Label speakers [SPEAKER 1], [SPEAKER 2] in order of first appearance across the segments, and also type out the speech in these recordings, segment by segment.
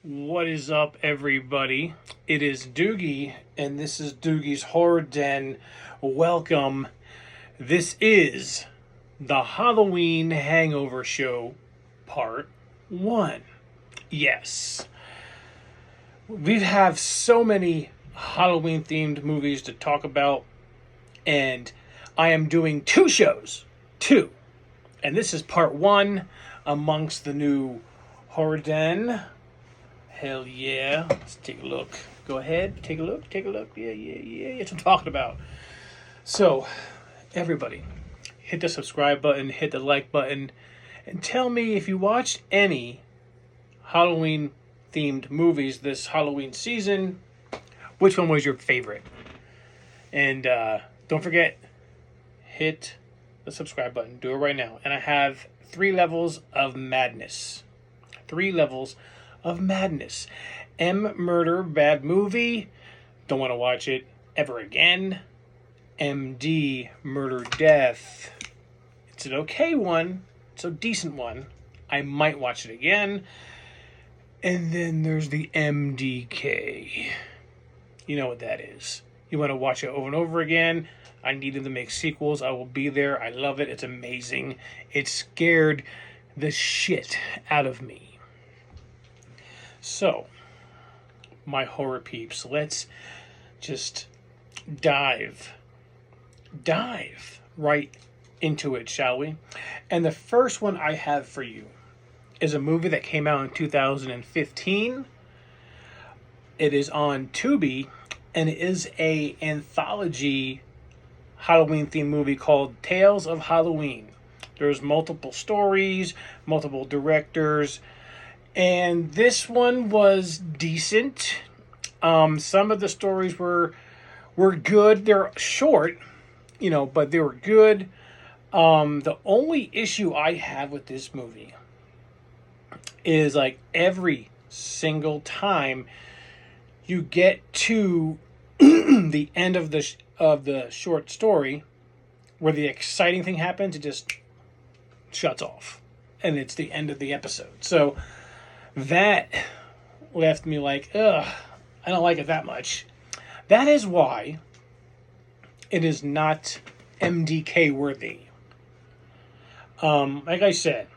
[SPEAKER 1] What is up, everybody? It is Doogie, and this is Doogie's Horror Den. Welcome. This is the Halloween Hangover Show, Part 1. Yes. We have so many Halloween-themed movies to talk about, and I am doing two shows. Two. And this is Part 1 amongst the new Horror Den. Hell yeah. Let's take a look. Go ahead. Take a look. Yeah. That's what I'm talking about. So, everybody, hit the subscribe button, hit the like button, and tell me if you watched any Halloween-themed movies this Halloween season, which one was your favorite? And don't forget, hit the subscribe button. Do it right now. And I have 3 levels of madness. 3 levels of madness. M, murder, bad movie, don't want to watch it ever again. MD, murder, death, it's an okay one, it's a decent one, I might watch it again. And then there's the MDK. You know what that is. You want to watch it over and over again. I need them to make sequels. I will be there. I love it. It's amazing. It scared the shit out of me. So, my horror peeps, let's just dive right into it, shall we? And the first one I have for you is a movie that came out in 2015. It is on Tubi, and it is a anthology Halloween-themed movie called Tales of Halloween. There's multiple stories, multiple directors, and this one was decent. Some of the stories were good. They're short, but they were good. The only issue I have with this movie is like every single time you get to the end of the short story where the exciting thing happens, it just shuts off, and it's the end of the episode. So that left me like, ugh, I don't like it that much. That is why it is not MDK worthy. Like I said,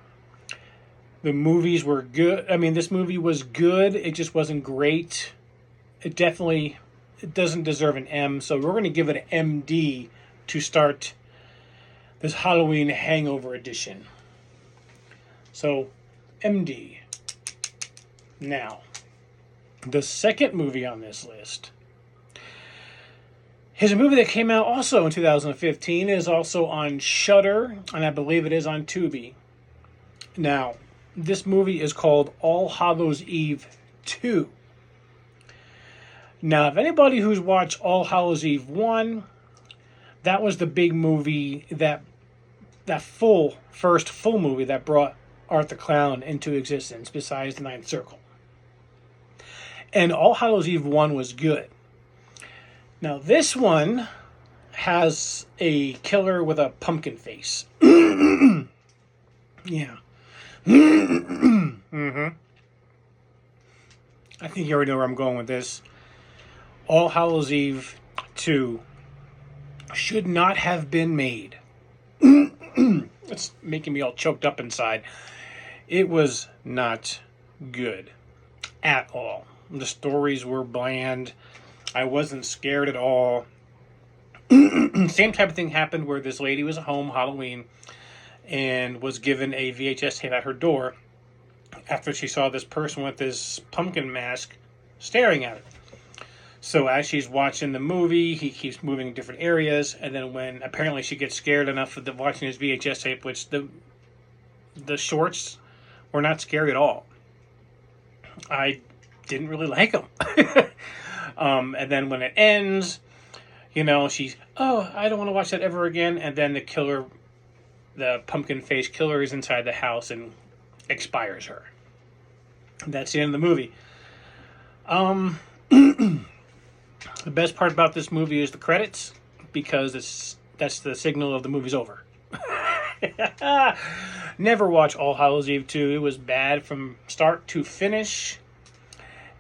[SPEAKER 1] the movies were good. I mean, this movie was good. It just wasn't great. It doesn't deserve an M. So we're going to give it an MD to start this Halloween Hangover edition. So, MD. Now, the second movie on this list is a movie that came out also in 2015. It is also on Shudder, and I believe it is on Tubi. Now, this movie is called All Hallows Eve 2. Now, if anybody who's watched All Hallows Eve 1, that was the big movie, that first full movie that brought Art the Clown into existence, besides the Ninth Circle. And All Hallows Eve 1 was good. Now, this one has a killer with a pumpkin face. Yeah. Mm-hmm. I think you already know where I'm going with this. All Hallows Eve 2 should not have been made. It's making me all choked up inside. It was not good at all. The stories were bland. I wasn't scared at all. Same type of thing happened where this lady was at home Halloween and was given a VHS tape at her door after she saw this person with this pumpkin mask staring at her. So as she's watching the movie, he keeps moving in different areas, and then when apparently she gets scared enough of watching his VHS tape, which the shorts were not scary at all. I didn't really like them. And then when it ends, she's, I don't want to watch that ever again. And then the pumpkin face killer is inside the house and expires her. That's the end of the movie. The best part about this movie is the credits, because that's the signal of the movie's over. Never watch All Hallows Eve 2. It was bad from start to finish.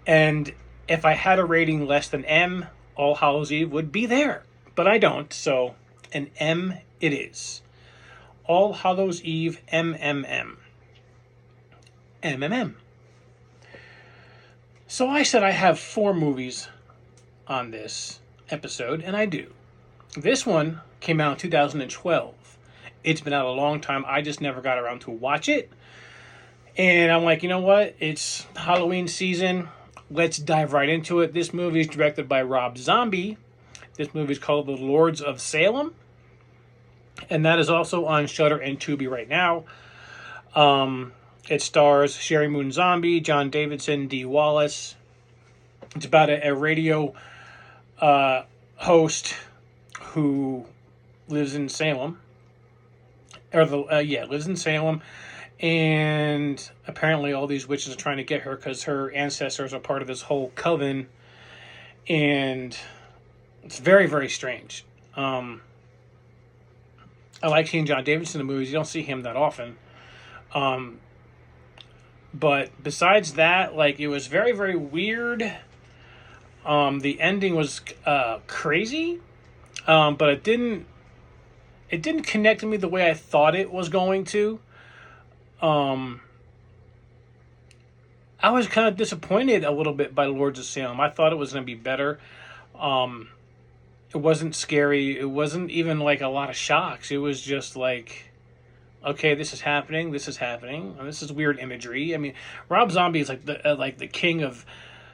[SPEAKER 1] And if I had a rating less than M, All Hallows Eve would be there. But I don't, so an M it is. All Hallows Eve MMM. MMM. So I said I have 4 movies on this episode, and I do. This one came out in 2012. It's been out a long time. I just never got around to watch it. And I'm like, you know what? It's Halloween season. Let's dive right into it. This movie is directed by Rob Zombie. This movie is called The Lords of Salem. And that is also on Shudder and Tubi right now. It stars Sherry Moon Zombie, John Davidson, Dee Wallace. It's about a radio host who lives in Salem. Lives in Salem. And apparently all these witches are trying to get her because her ancestors are part of this whole coven. And it's very, very strange. I like seeing John Davidson in the movies. You don't see him that often. But besides that, like, it was very, very weird. The ending was crazy. But it didn't connect with me the way I thought it was going to. I was kind of disappointed a little bit by Lords of Salem. I thought it was going to be better. It wasn't scary. It wasn't even like a lot of shocks. It was just like, okay, this is happening. This is happening. And this is weird imagery. I mean, Rob Zombie is like the king of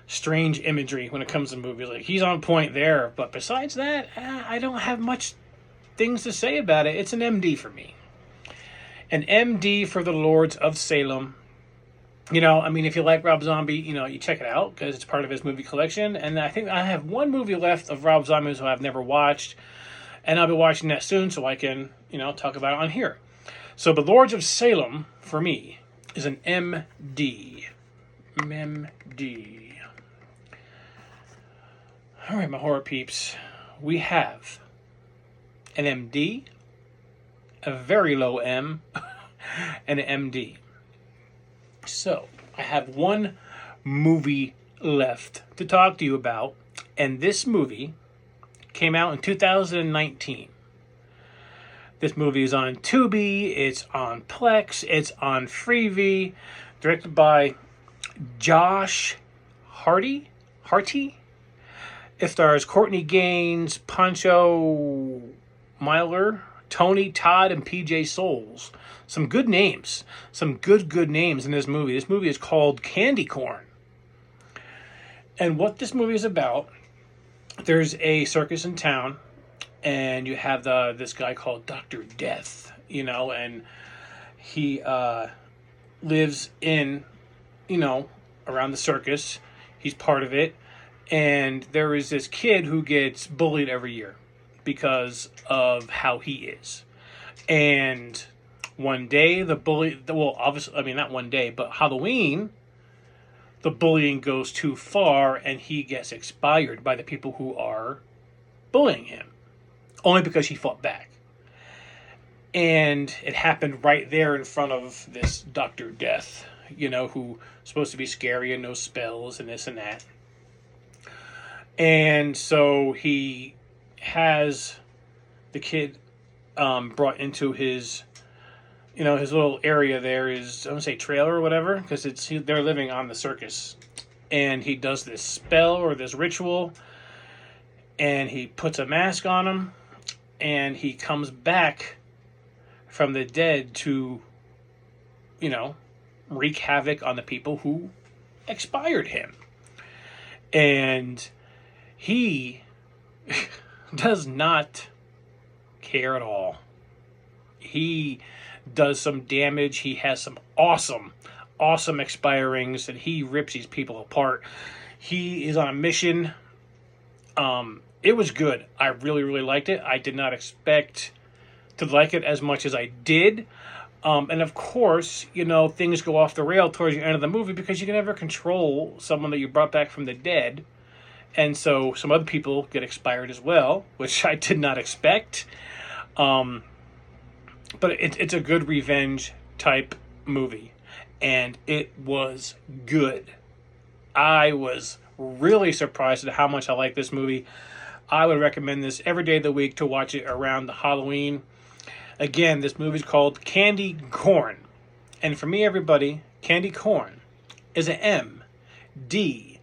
[SPEAKER 1] strange imagery when it comes to movies. Like, he's on point there. But besides that, I don't have much things to say about it. It's an MD for me. An MD for the Lords of Salem. You know, I mean, if you like Rob Zombie, you know, you check it out because it's part of his movie collection. And I think I have one movie left of Rob Zombie who I've never watched. And I'll be watching that soon so I can, you know, talk about it on here. So the Lords of Salem, for me, is an MD. MD. All right, my horror peeps. We have an MD, a very low M, and an MD. So, I have one movie left to talk to you about, and this movie came out in 2019. This movie is on Tubi, it's on Plex, it's on Freevee, directed by Josh Harty. It stars Courtney Gaines, Pancho Myler, Tony Todd, and PJ Souls. Some good names. Some good names in this movie. This movie is called Candy Corn. And what this movie is about, there's a circus in town, and you have this guy called Dr. Death, you know, and he lives in, you know, around the circus. He's part of it. And there is this kid who gets bullied every year because of how he is. And one day, obviously, I mean, not one day, but Halloween, the bullying goes too far and he gets expired by the people who are bullying him. Only because he fought back. And it happened right there in front of this Dr. Death, you know, who's supposed to be scary and knows spells and this and that. And so he has the kid brought into his, you know, his little area there is, I don't say trailer or whatever, because they're living on the circus. And he does this spell or this ritual, and he puts a mask on him, and he comes back from the dead to, you know, wreak havoc on the people who expired him. And he does not care at all. He does some damage. He has some awesome expirings, and he rips these people apart. He is on a mission. It was good. I really liked it. I did not expect to like it as much as I did. And of course, you know, things go off the rail towards the end of the movie because you can never control someone that you brought back from the dead. And so some other people get expired as well, which I did not expect. But it's a good revenge type movie. And it was good. I was really surprised at how much I like this movie. I would recommend this every day of the week to watch it around the Halloween. Again, this movie is called Candy Corn. And for me, everybody, candy corn is an M-D-K.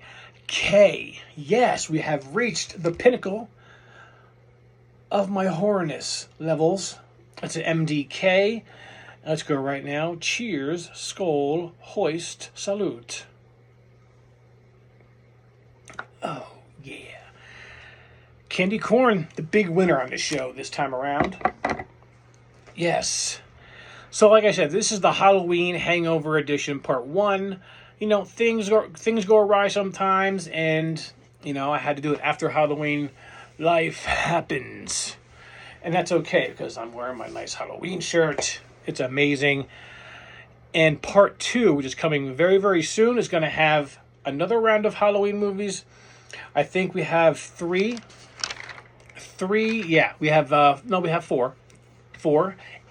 [SPEAKER 1] Yes, we have reached the pinnacle of my horrorness levels. It's an M-D-K. Let's go right now. Cheers, skål, hoist, salute. Oh, yeah. Candy corn, the big winner on the show this time around. Yes. So like I said, this is the Halloween Hangover Edition Part 1. You know, things go awry sometimes, and, you know, I had to do it after Halloween. Life happens. And that's okay, because I'm wearing my nice Halloween shirt. It's amazing. And Part 2, which is coming very, very soon, is going to have another round of Halloween movies. I think we have three. Yeah, we have, we have four.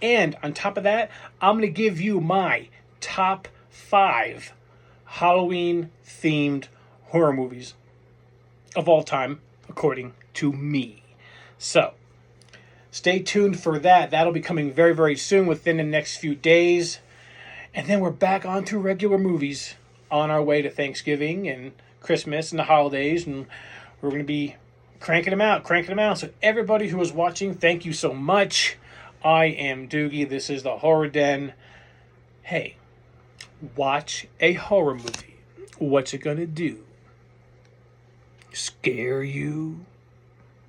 [SPEAKER 1] And on top of that, I'm going to give you my top 5 Halloween-themed horror movies of all time, according to me. So, stay tuned for that. That'll be coming very, very soon, within the next few days. And then we're back onto regular movies on our way to Thanksgiving and Christmas and the holidays. And we're going to be cranking them out. So everybody who is watching, thank you so much. I am Doogie. This is the Horror Den. Hey, watch a horror movie. What's it gonna do? Scare you?